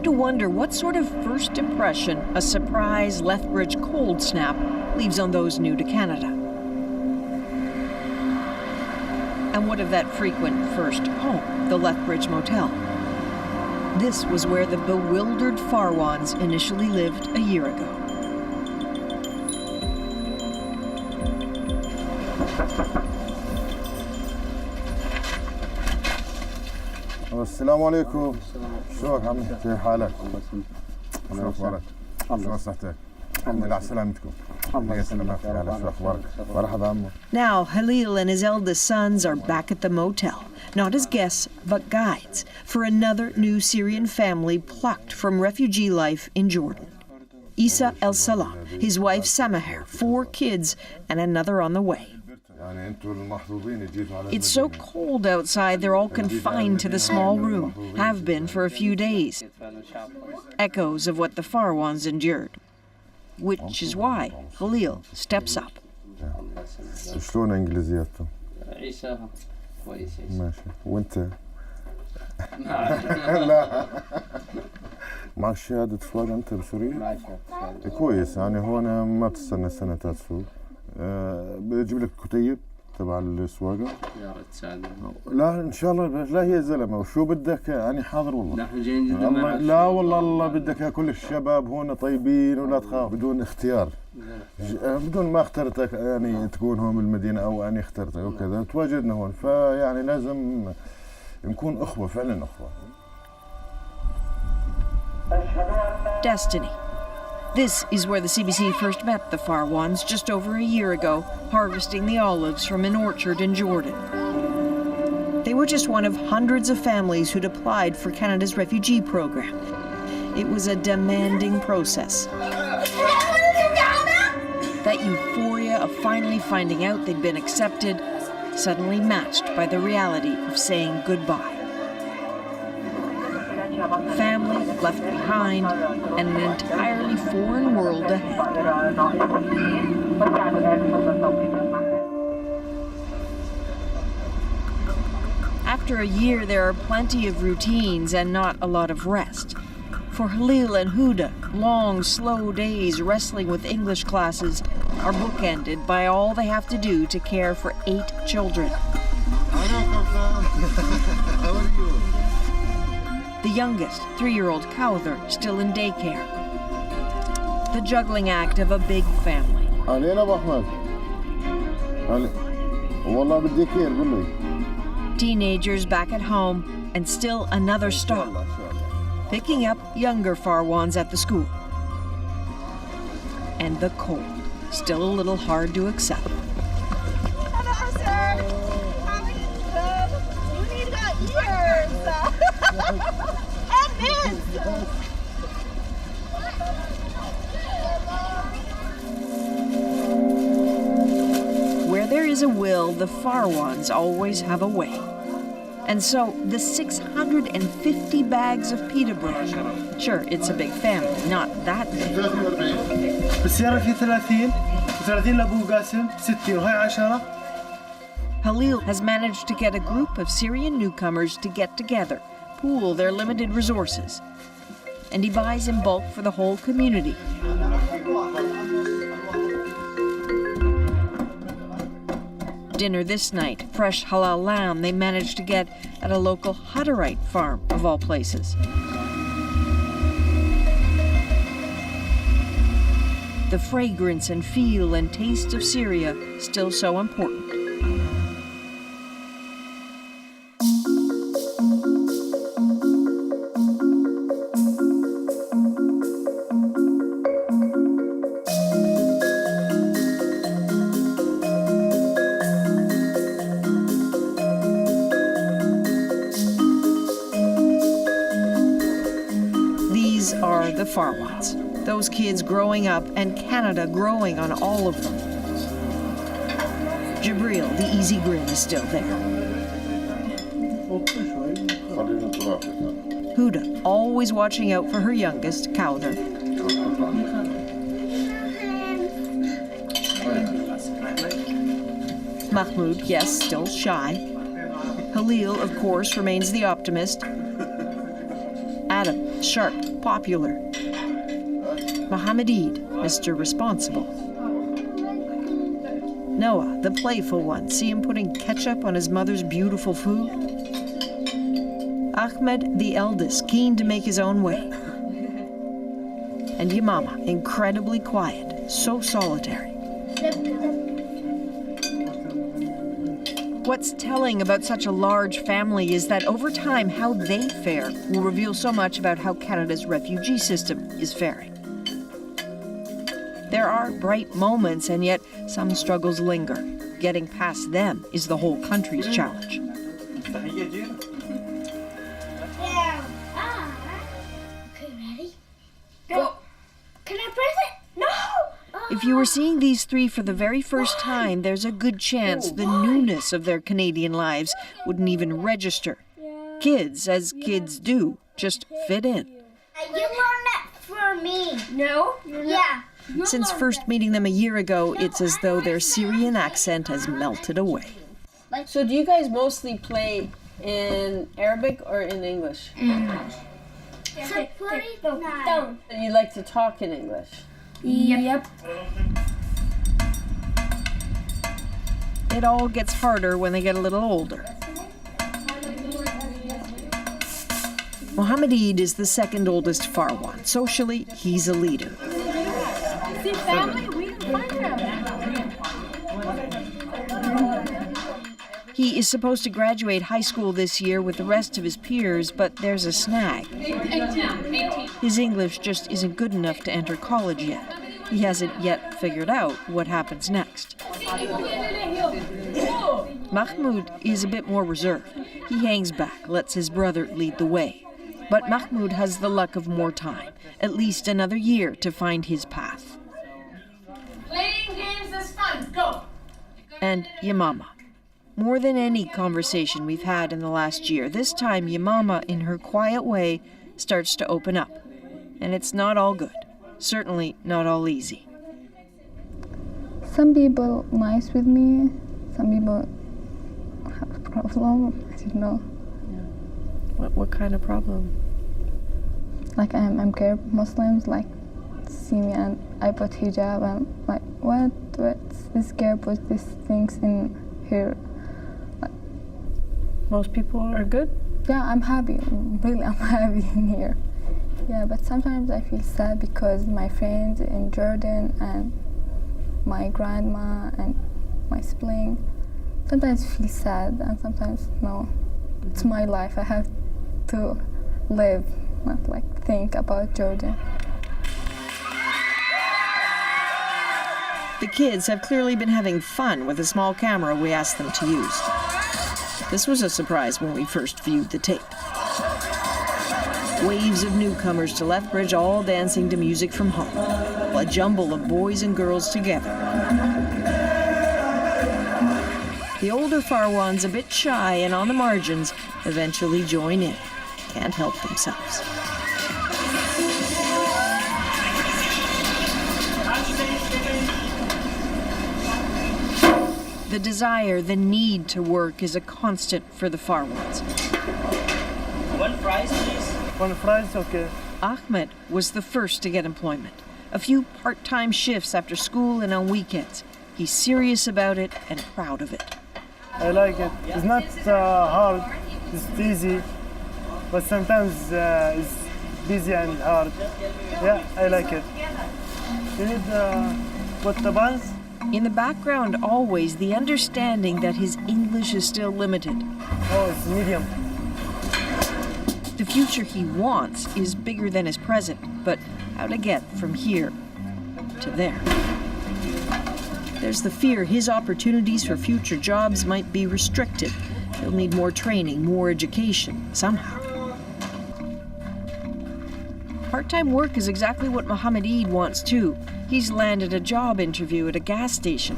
to wonder what sort of first impression a surprise Lethbridge cold snap leaves on those new to Canada. And what of that frequent first home, the Lethbridge Motel? This was where the bewildered Farawans initially lived a year ago. السلام عليكم. شلونك عمي؟ كيف حالك؟ شو اخبارك؟ شو صحتك؟ الحمد لله على سلامتكم. الله يسلمك. شو اخبارك؟ مرحبا عمو. Now Halil and his eldest sons are back at the motel, not as guests but guides for another new Syrian family plucked from refugee life in Jordan. Isa El Salam, his wife Samaher, 4 kids, and another on the way. It's so cold outside, they're all confined to the small room, have been for a few days. Echoes of what the Farawans endured, which is why Halil steps up. شلون انجليزيته؟ ماشي. وانت؟ لا. معك شهادة سواقة انت بسوريا؟ كويس، يعني هون ما بتستنى سنة تسوق. بجيب لك كتيب تبع السواقه. يا ريت تساعدني. لا ان شاء الله. لا يا زلمه وشو بدك يعني حاضر والله. نحن جايين جدا. لا والله الله بدك كل الشباب هون طيبين ولا تخاف بدون اختيار. بدون ما اخترتك يعني تكون هون بالمدينه او اني اخترتك وكذا تواجدنا هون، فيعني لازم نكون اخوه فعلا اخوه. Destiny. This is where the CBC first met the Farawans just over a year ago, harvesting the olives from an orchard in Jordan. They were just one of hundreds of families who'd applied for Canada's refugee program. It was a demanding process. That euphoria of finally finding out they'd been accepted, suddenly matched by the reality of saying goodbye. Family left behind, and an entirely foreign world ahead. After a year, there are plenty of routines and not a lot of rest. For Halil and Huda, long, slow days wrestling with English classes are bookended by all they have to do to care for 8 children. How are you? The youngest, 3-year-old Kauthar, still in daycare. The juggling act of a big family. Teenagers back at home, and still another stop. Picking up younger Farawans at the school. And the cold, still a little hard to accept. Hello, sir. How are you, sir? You need got ears. And this. Where there is a will, the Farawans always have a way. And so the 650 bags of pita bread. Sure, it's a big family, not that big. Halil has managed to get a group of Syrian newcomers to get together, pool their limited resources. And he buys in bulk for the whole community. Dinner this night, fresh halal lamb they managed to get at a local Hutterite farm, of all places. The fragrance and feel and taste of Syria still so important. These are the Farawans, those kids growing up and Canada growing on all of them. Jibril, the easy grin, is still there. Huda, always watching out for her youngest, Kauthar. Mahmoud, yes, still shy. Halil, of course, remains the optimist. Adam, sharp, popular. Mohammed Eid, Mr. Responsible. Noah, the playful one, see him putting ketchup on his mother's beautiful food? Ahmed, the eldest, keen to make his own way. And Yamama, incredibly quiet, so solitary. What's telling about such a large family is that over time, how they fare will reveal so much about how Canada's refugee system is faring. There are bright moments, and yet some struggles linger. Getting past them is the whole country's challenge. Okay, ready? Go. Can I press it? No! If you were seeing these three for the very first time, there's a good chance the newness of their Canadian lives wouldn't even register. Kids, as kids do, just fit in. You learned that for me. No? Yeah. Since first meeting them a year ago, it's as though their Syrian accent has melted away. So do you guys mostly play in Arabic or in English? So don't. You like to talk in English? Yep. It all gets harder when they get a little older. Mohammed Eid is the second oldest Farawan. Socially, he's a leader. See family? We didn't find family. He is supposed to graduate high school this year with the rest of his peers, but there's a snag. His English just isn't good enough to enter college yet. He hasn't yet figured out what happens next. Mahmoud is a bit more reserved. He hangs back, lets his brother lead the way. But Mahmoud has the luck of more time, at least another year to find his path. Playing games is fun. Go. And Yamama. More than any conversation we've had in the last year, this time Yamama, in her quiet way, starts to open up. And it's not all good. Certainly not all easy. Some people nice with me, some people have problem, I don't know. What kind of problem? Like I'm care Muslims like see me and I put hijab and like what's this girl put these things in here. Most people are good? Yeah, I'm happy. Really, I'm happy in here. Yeah, but sometimes I feel sad because my friends in Jordan and my grandma and my sibling sometimes feel sad and sometimes no. It's my life. I have to live, not like think about Jordan. The kids have clearly been having fun with a small camera we asked them to use. This was a surprise when we first viewed the tape. Waves of newcomers to Lethbridge, all dancing to music from home. A jumble of boys and girls together. The older Farawans, a bit shy and on the margins, eventually join in. Can't help themselves. The desire, the need to work is a constant for the Farawans. One fries, please. One fries, okay. Ahmed was the first to get employment. A few part-time shifts after school and on weekends. He's serious about it and proud of it. I like it. It's not hard, it's easy, but sometimes it's busy and hard. Yeah, I like it. You need put the buns? In the background, always the understanding that his English is still limited. Oh, it's medium. The future he wants is bigger than his present, but how to get from here to there? There's the fear his opportunities for future jobs might be restricted. He'll need more training, more education, somehow. Part-time work is exactly what Mohammed Eid wants too. He's landed a job interview at a gas station.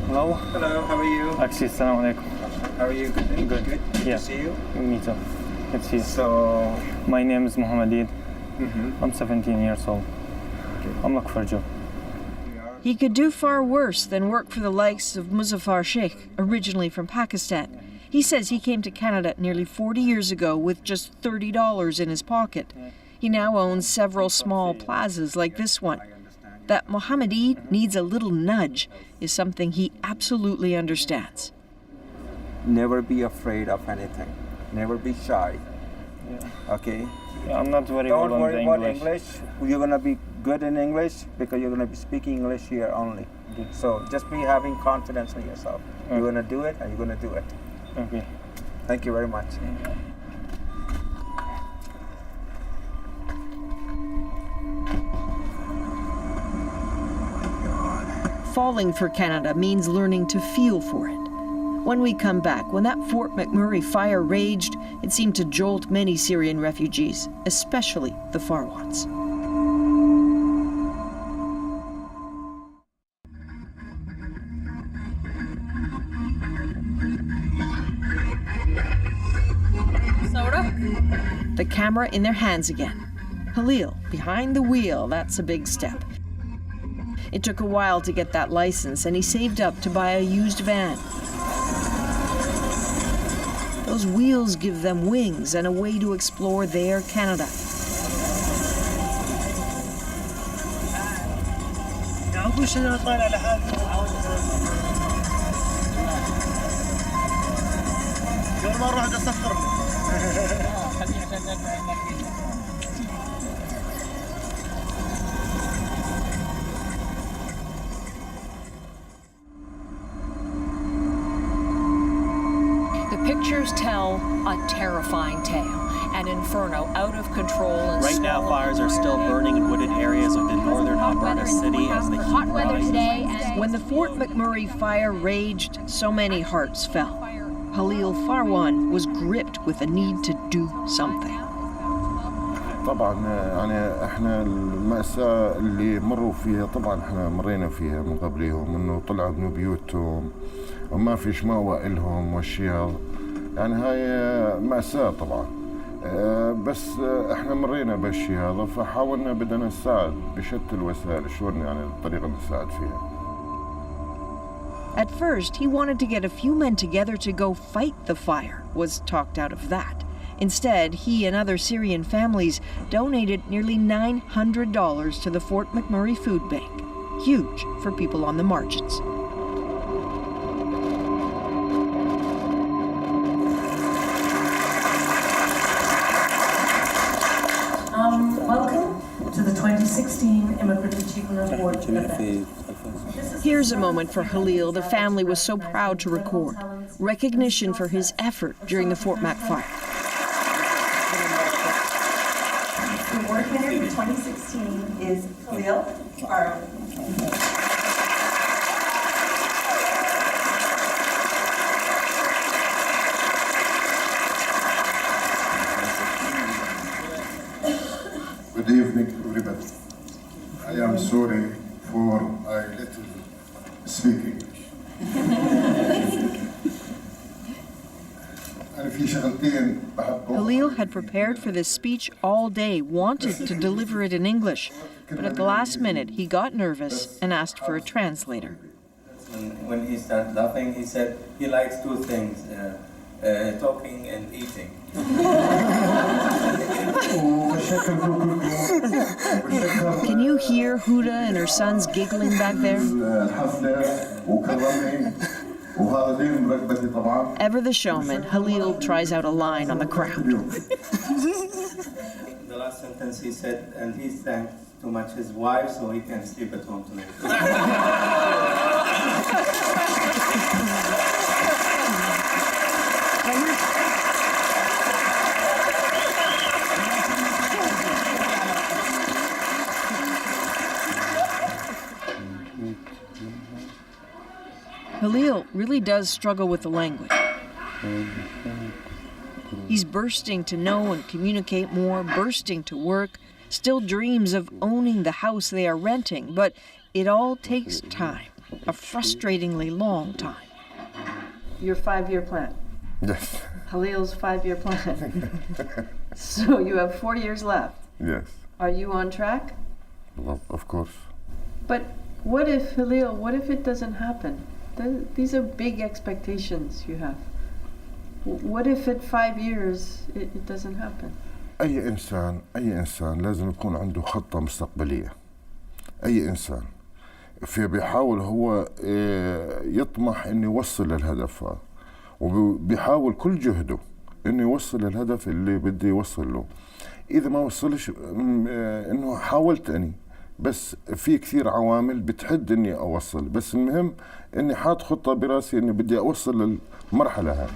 Hello? Hello, how are you? Actually, assalamu alaikum. How are you? Good. Good. Good Yeah. to see you. Me too. Good to see you. So, My name is Mohammed Eid. I'm 17 years old. I'm looking for a job. He could do far worse than work for the likes of Muzaffar Sheikh, originally from Pakistan. He says he came to Canada nearly 40 years ago with just $30 in his pocket. He now owns several small plazas like this one. That Mohammed Eid needs a little nudge is something he absolutely understands. Never be afraid of anything. Never be shy. Okay? Yeah, I'm not very Don't well on worry the about English. You're going to be good in English because you're going to be speaking English here only. Okay. So just be having confidence in yourself. You're going to do it and you're going to do it. Okay. Thank you very much. Falling for Canada means learning to feel for it. When we come back, when that Fort McMurray fire raged, it seemed to jolt many Syrian refugees, especially the Farawans. The camera in their hands again. Halil, behind the wheel, that's a big step. It took a while to get that license, and he saved up to buy a used van. Those wheels give them wings and a way to explore their Canada. Pictures tell a terrifying tale. An inferno out of control. And right now, fires are still burning in wooded areas of the northern Alberta city as the heat rises. When the Fort McMurray fire raged, so many hearts fell. Halil Farawan was gripped with a need to do something. طبعا يعني احنا المأساة اللي مروا فيها طبعا احنا مرينا فيها من قبلهم انه طلعوا من بيوتهم وما فيش مأوى لهم والشيء يعني هاي مأساة طبعا بس احنا مرينا بالشيء هذا فحاولنا بدنا نساعد بشتى الوسائل شلون يعني الطريقة اللي نساعد فيها. At first, he wanted to get a few men together to go fight the fire, was talked out of that. Instead, he and other Syrian families donated nearly $900 to the Fort McMurray Food Bank. Huge for people on the margins. Welcome to the 2016 Immigrant Achievement Award event. Here's a moment for Halil the family was so proud to record. Recognition for his effort during the Fort Mac fire. The award winner for 2016 is Halil Farawan. Good evening, everybody. I am sorry for I little speak English. Halil had prepared for this speech all day, wanted to deliver it in English, but at the last minute he got nervous and asked for a translator. When he started laughing, he said he likes two things, talking and eating. Can you hear Huda and her sons giggling back there? Ever the showman, Halil tries out a line on the crowd. The last sentence he said, and he thanked too much his wife so he can sleep at home tonight. Halil really does struggle with the language. He's bursting to know and communicate more, bursting to work, still dreams of owning the house they are renting, but it all takes time, a frustratingly long time. Your 5-year plan? Yes. Halil's 5-year plan. So you have 4 years left? Yes. Are you on track? Well, of course. But what if, Halil, what if it doesn't happen? These are big expectations you have. What if at 5 years it doesn't happen? أي إنسان لازم يكون عنده خطة مستقبلية. أي إنسان بيحاول هو يطمح إنه يوصل للهدف، وبيحاول كل جهده إنه يوصل للهدف اللي بده يوصل له. إذا ما وصلش إنه حاولت أني، بس في كثير عوامل بتحد إني أوصل، بس المهم إني حاط خطة براسي إني بدي أوصل للمرحلة هاي.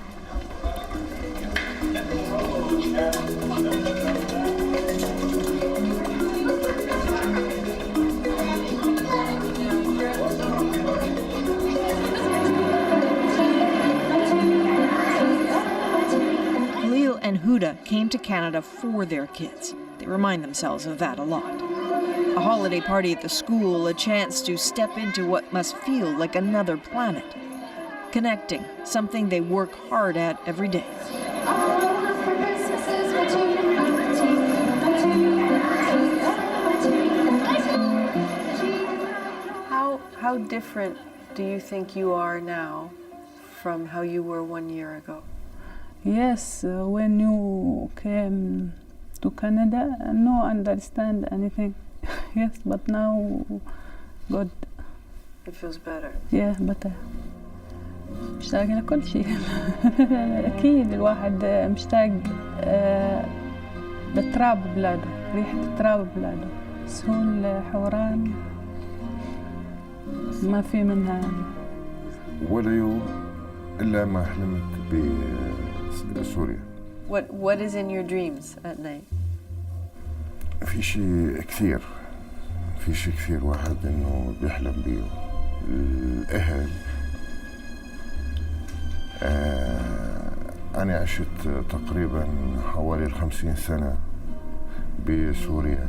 And Huda came to Canada for their kids. They remind themselves of that a lot. A holiday party at the school, a chance to step into what must feel like another planet. Connecting, something they work hard at every day. How different do you think you are now from how you were 1 year ago? Yes, when you came to Canada, no understand anything. Yes, but now, good. It feels better. Yeah, better. مشتاق لكل شيء. أكيد الواحد مشتاق للتراب بلاده، ريحة التراب بلاده. سهول حوران ما في منها. ولا يوم إلا ما حلمت بسوريا. What is in your dreams at night? في شيء كثير واحد إنه بيحلم بيه. الأهل. أنا عشت تقريبا حوالي 50 سنة بسوريا.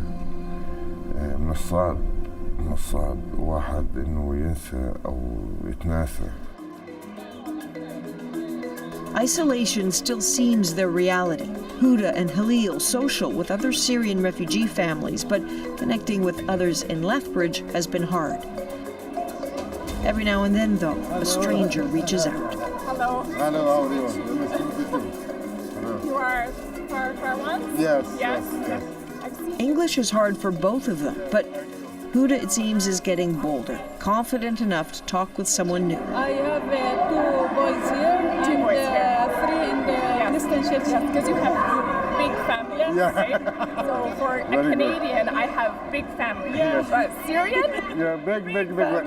من الصعب واحد إنه ينسى أو يتناسى. Isolation still seems their reality. Huda and Halil social with other Syrian refugee families, but connecting with others in Lethbridge has been hard. Every now and then, though, a stranger reaches out. Hello. Hello, how are you? You are Farawan? Yes. English is hard for both of them, but Huda, it seems, is getting bolder, confident enough to talk with someone new. I have 2 boys here and 3 in the Palestine shelter. Yes, because you have big families, right? So for a Canadian, I have big family. Yes. But Syrian? Yeah, big one.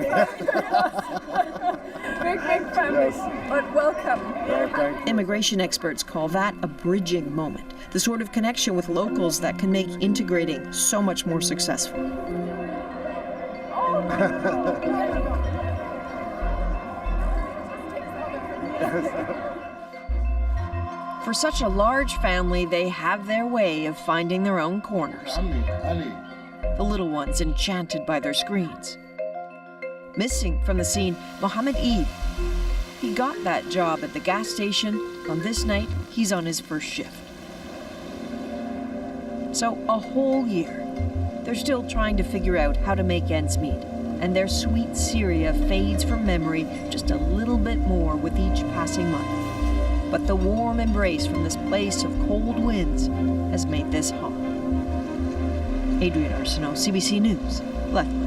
big family. Yes. But welcome. Immigration experts call that a bridging moment, the sort of connection with locals that can make integrating so much more successful. For such a large family, they have their way of finding their own corners. The little ones enchanted by their screens. Missing from the scene, Mohammed Eid. He got that job at the gas station. On this night, he's on his first shift. So a whole year, they're still trying to figure out how to make ends meet. And their sweet Syria fades from memory just a little bit more with each passing month. But the warm embrace from this place of cold winds has made this home. Adrian Arsenault, CBC News, Lethbridge.